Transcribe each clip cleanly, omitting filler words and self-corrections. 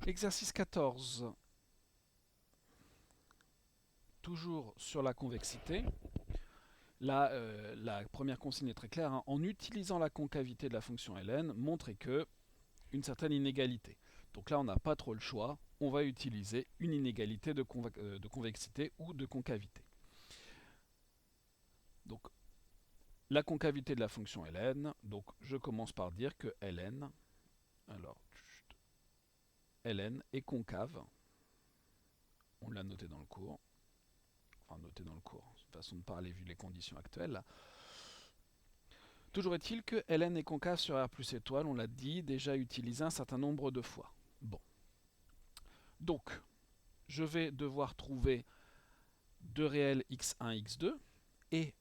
Exercice 14. Toujours sur la convexité. Là, la première consigne est très claire, hein. En utilisant la concavité de la fonction ln, montrez que une certaine inégalité. Donc là, on n'a pas trop le choix. On va utiliser une inégalité de convexité ou de concavité. Donc, la concavité de la fonction ln, donc je commence par dire que ln, alors, ln est concave. On l'a noté dans le cours. Enfin, noté dans le cours, c'est une façon de parler vu les conditions actuelles. Toujours est-il que ln est concave sur R plus étoile, on l'a dit, déjà utilisé un certain nombre de fois. Bon. Donc, je vais devoir trouver deux réels x1, x2 et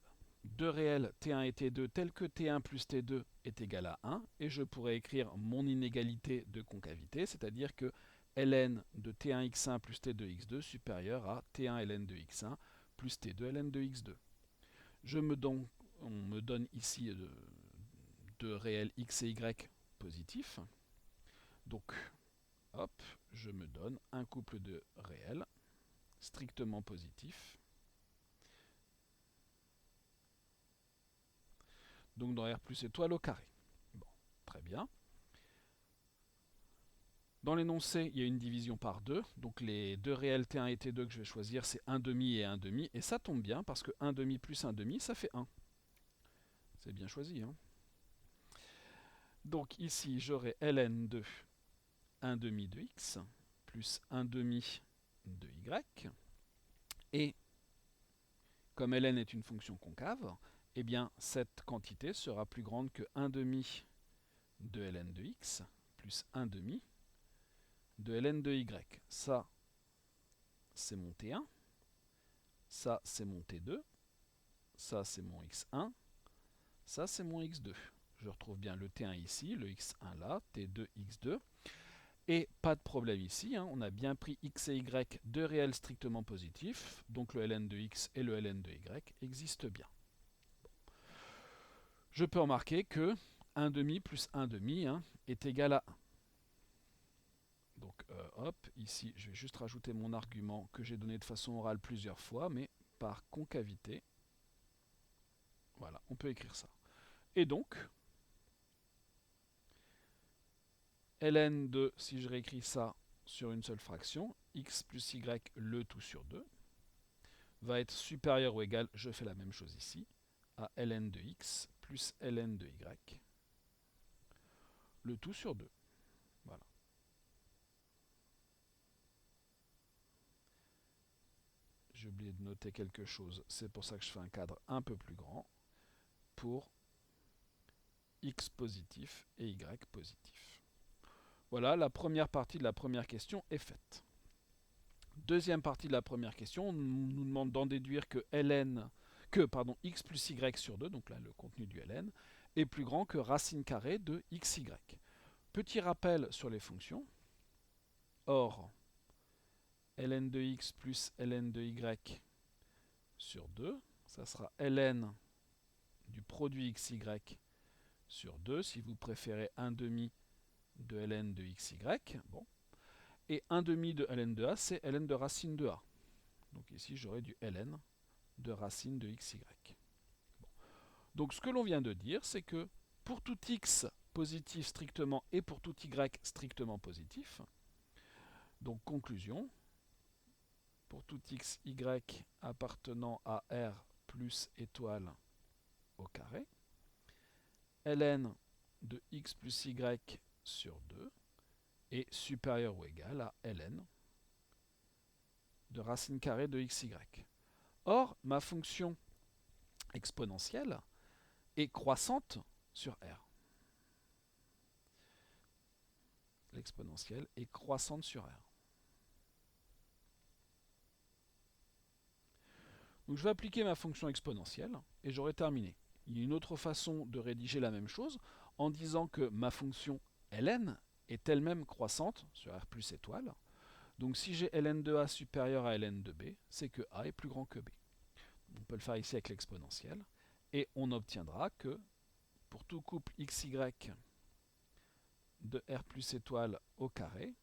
deux réels t1 et t2 tels que t1 plus t2 est égal à 1 et je pourrais écrire mon inégalité de concavité, c'est-à-dire que ln de t1 x1 plus t2 x2 supérieur à t1 ln de x1 plus t2 ln de x2. On me donne ici deux réels x et y positifs. Donc, hop, je me donne un couple de réels strictement positifs. Donc dans R plus étoile au carré. Bon, très bien. Dans l'énoncé, il y a une division par 2. Donc les deux réels T1 et T2 que je vais choisir, c'est 1 demi et 1 demi. Et ça tombe bien parce que 1 demi plus 1 demi, ça fait 1. C'est bien choisi, hein. Donc ici, j'aurai ln de 1 demi de x plus 1 demi de y. Et comme ln est une fonction concave, eh bien cette quantité sera plus grande que 1 demi de ln de x plus 1 demi de ln de y. Ça, c'est mon t1. Ça, c'est mon t2. Ça, c'est mon x1. Ça, c'est mon x2. Je retrouve bien le t1 ici, le x1 là, t2, x2. Et pas de problème ici, hein, on a bien pris x et y, deux réels strictement positifs, donc le ln de x et le ln de y existent bien. Je peux remarquer que 1 demi plus 1 demi est égal à 1. Donc hop, ici je vais juste rajouter mon argument que j'ai donné de façon orale plusieurs fois, mais par concavité. Voilà, on peut écrire ça. Et donc, ln de, si je réécris ça sur une seule fraction, x plus y le tout sur 2, va être supérieur ou égal, je fais la même chose ici, à ln de x plus ln de y, le tout sur 2. Voilà. J'ai oublié de noter quelque chose, c'est pour ça que je fais un cadre un peu plus grand pour x positif et y positif. Voilà, la première partie de la première question est faite. Deuxième partie de la première question, on nous demande d'en déduire que x plus y sur 2, donc là le contenu du ln, est plus grand que racine carrée de xy. Petit rappel sur les fonctions. Or, ln de x plus ln de y sur 2, ça sera ln du produit xy sur 2, si vous préférez 1 demi de ln de xy. Bon. Et 1 demi de ln de a, c'est ln de racine de a. Donc ici, j'aurai du ln de racine de xy. Bon. Donc ce que l'on vient de dire, c'est que pour tout x positif strictement et pour tout y strictement positif, donc conclusion, pour tout x, y appartenant à R plus étoile au carré, ln de x plus y sur 2 est supérieur ou égal à ln de racine carrée de xy. Or, ma fonction exponentielle est croissante sur R. L'exponentielle est croissante sur R. Donc je vais appliquer ma fonction exponentielle et j'aurai terminé. Il y a une autre façon de rédiger la même chose en disant que ma fonction ln est elle-même croissante sur R plus étoile. Donc si j'ai ln de a supérieur à ln de b, c'est que a est plus grand que b. On peut le faire ici avec l'exponentielle. Et on obtiendra que pour tout couple xy de R plus étoile au carré,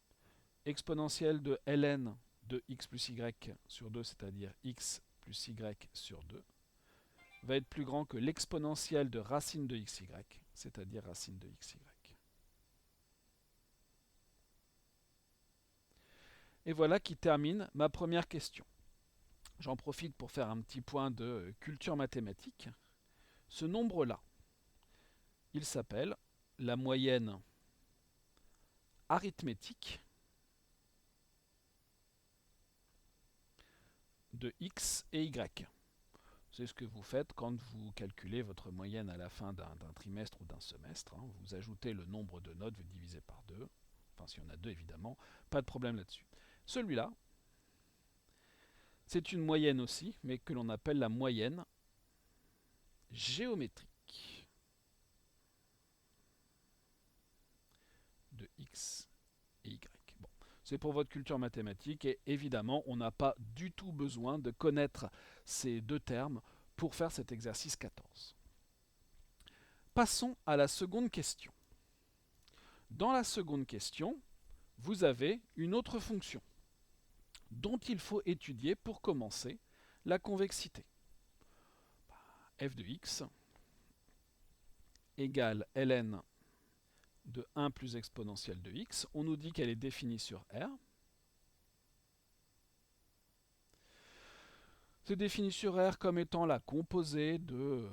exponentielle de ln de x plus y sur 2, c'est-à-dire x plus y sur 2, va être plus grand que l'exponentielle de racine de xy, c'est-à-dire racine de xy. Et voilà qui termine ma première question. J'en profite pour faire un petit point de culture mathématique. Ce nombre-là, il s'appelle la moyenne arithmétique de x et y. C'est ce que vous faites quand vous calculez votre moyenne à la fin d'un trimestre ou d'un semestre. Vous ajoutez le nombre de notes, vous divisez par 2. Enfin, s'il y en a 2, évidemment, pas de problème là-dessus. Celui-là, c'est une moyenne aussi, mais que l'on appelle la moyenne géométrique de x et y. Bon, c'est pour votre culture mathématique et évidemment, on n'a pas du tout besoin de connaître ces deux termes pour faire cet exercice 14. Passons à la seconde question. Dans la seconde question, vous avez une autre fonction dont il faut étudier pour commencer la convexité. F de x égale ln de 1 plus exponentielle de x. On nous dit qu'elle est définie sur R. C'est défini sur R comme étant la composée de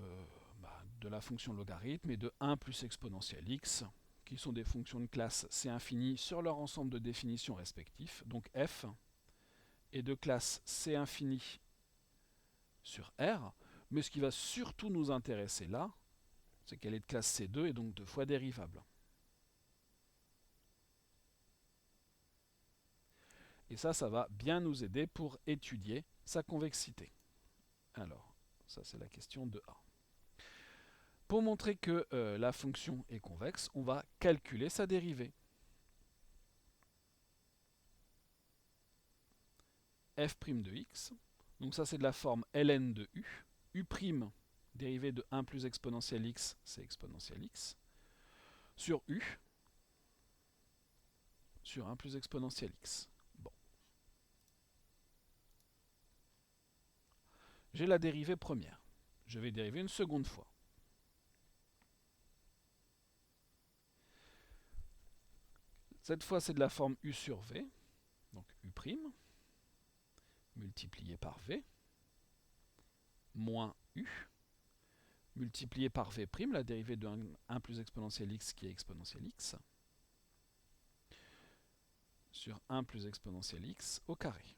la fonction logarithme et de 1 plus exponentielle x, qui sont des fonctions de classe C infini sur leur ensemble de définitions respectifs. Donc f est de classe C infini sur R, mais ce qui va surtout nous intéresser là, c'est qu'elle est de classe C2 et donc 2 fois dérivable. Et ça va bien nous aider pour étudier sa convexité. Alors, ça c'est la question de A. Pour montrer que la fonction est convexe, on va calculer sa dérivée. F' de x, donc ça c'est de la forme ln de u, u' dérivée de 1 plus exponentielle x, c'est exponentielle x, sur u, sur 1 plus exponentielle x. Bon. J'ai la dérivée première. Je vais dériver une seconde fois. Cette fois, c'est de la forme u sur v, donc u', multiplié par v, moins u, multiplié par v', la dérivée de 1 plus exponentielle x qui est exponentielle x, sur 1 plus exponentielle x au carré.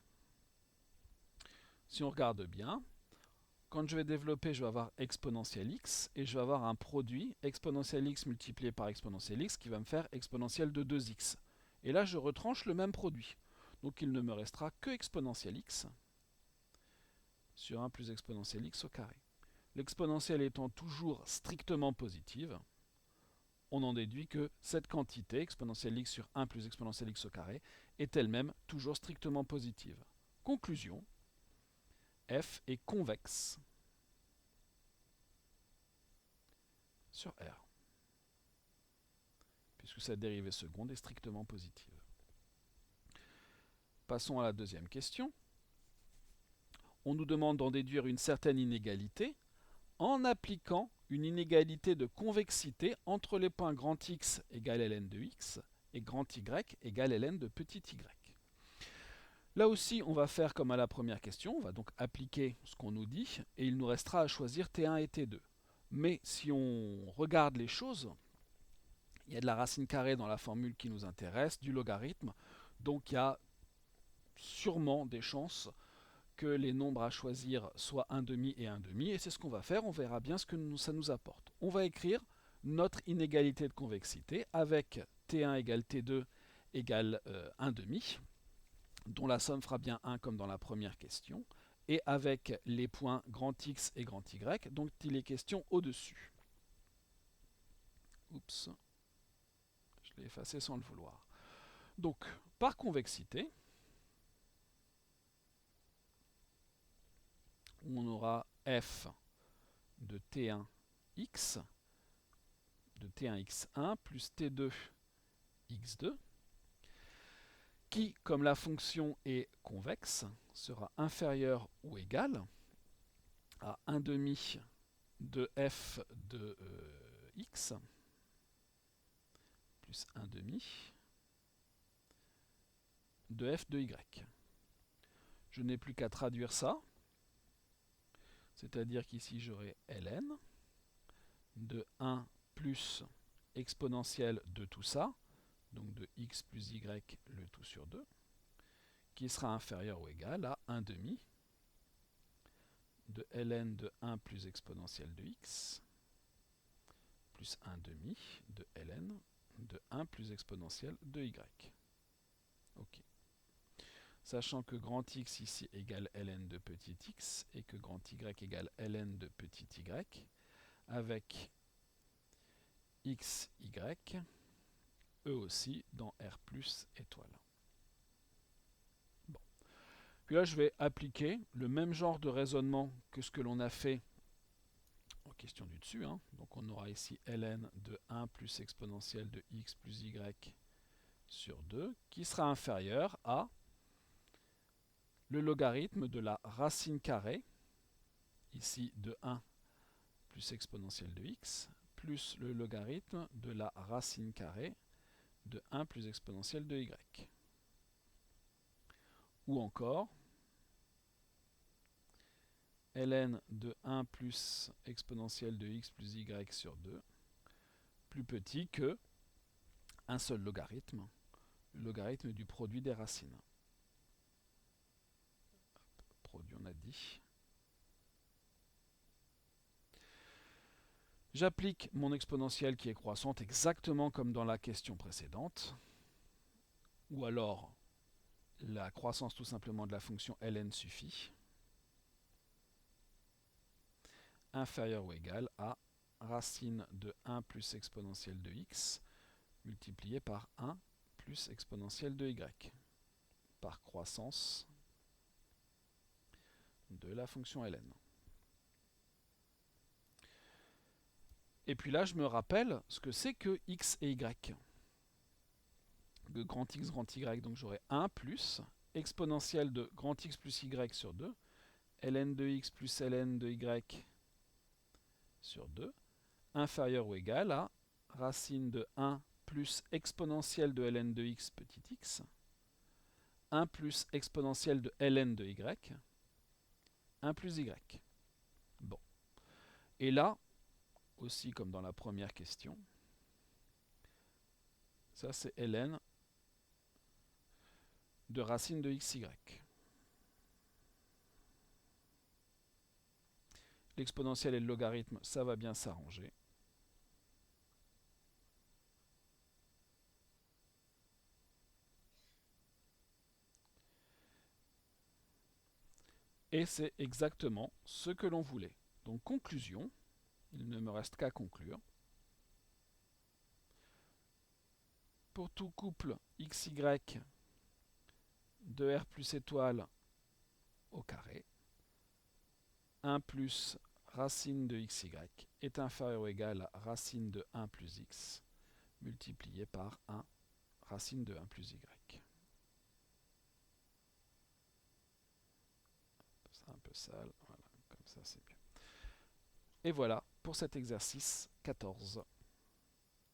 Si on regarde bien, quand je vais développer, je vais avoir exponentielle x et je vais avoir un produit exponentielle x multiplié par exponentielle x qui va me faire exponentielle de 2x. Et là, je retranche le même produit. Donc il ne me restera que exponentielle x sur 1 plus exponentielle x au carré. L'exponentielle étant toujours strictement positive, on en déduit que cette quantité, exponentielle x sur 1 plus exponentielle x au carré, est elle-même toujours strictement positive. Conclusion, f est convexe sur R, puisque sa dérivée seconde est strictement positive. Passons à la deuxième question. On nous demande d'en déduire une certaine inégalité en appliquant une inégalité de convexité entre les points grand X égale ln de x et grand Y égale ln de petit y. Là aussi, on va faire comme à la première question, on va donc appliquer ce qu'on nous dit, et il nous restera à choisir T1 et T2. Mais si on regarde les choses, il y a de la racine carrée dans la formule qui nous intéresse, du logarithme, donc il y a sûrement des chances que les nombres à choisir soient 1,5 et 1,5, et c'est ce qu'on va faire, on verra bien ce que ça nous apporte. On va écrire notre inégalité de convexité avec T1 égale T2 égale 1,5, dont la somme fera bien 1 comme dans la première question, et avec les points grand X et grand Y, dont il est question au-dessus. Oups, je l'ai effacé sans le vouloir. Donc, par convexité, on aura f de T1x, de T1x1 plus T2x2, qui, comme la fonction est convexe, sera inférieur ou égal à 1 demi de f de x plus 1 demi de f de y. Je n'ai plus qu'à traduire ça, c'est-à-dire qu'ici j'aurai ln de 1 plus exponentielle de tout ça, donc de x plus y le tout sur 2, qui sera inférieur ou égal à 1 demi de ln de 1 plus exponentielle de x plus 1 demi de ln de 1 plus exponentielle de y. Ok. Sachant que grand X ici égale ln de petit x et que grand Y égale ln de petit y, avec x, y, eux aussi dans R plus étoile. Bon. Puis là, je vais appliquer le même genre de raisonnement que ce que l'on a fait en question du dessus. Hein. Donc on aura ici ln de 1 plus exponentielle de x plus y sur 2, qui sera inférieur à le logarithme de la racine carrée, ici de 1 plus exponentielle de x, plus le logarithme de la racine carrée de 1 plus exponentielle de y. Ou encore, ln de 1 plus exponentielle de x plus y sur 2, plus petit que un seul logarithme, le logarithme du produit des racines. Produit, on a dit. J'applique mon exponentielle qui est croissante exactement comme dans la question précédente, ou alors la croissance tout simplement de la fonction ln suffit, inférieur ou égal à racine de 1 plus exponentielle de x multiplié par 1 plus exponentielle de y, par croissance de la fonction ln. Et puis là, je me rappelle ce que c'est que x et y. De grand X, grand Y, donc j'aurai 1 plus exponentielle de grand X plus Y sur 2, ln de x plus ln de y sur 2, inférieur ou égal à racine de 1 plus exponentielle de ln de x petit x, 1 plus exponentielle de ln de y, 1 plus y. Bon. Et là, aussi comme dans la première question, ça c'est ln de racine de xy. L'exponentielle et le logarithme, ça va bien s'arranger. Et c'est exactement ce que l'on voulait. Donc conclusion, il ne me reste qu'à conclure. Pour tout couple xy de R plus étoile au carré, 1 plus racine de xy est inférieur ou égal à racine de 1 plus x multiplié par 1 racine de 1 plus y. C'est un peu sale, voilà, comme ça c'est mieux. Et voilà pour cet exercice 14.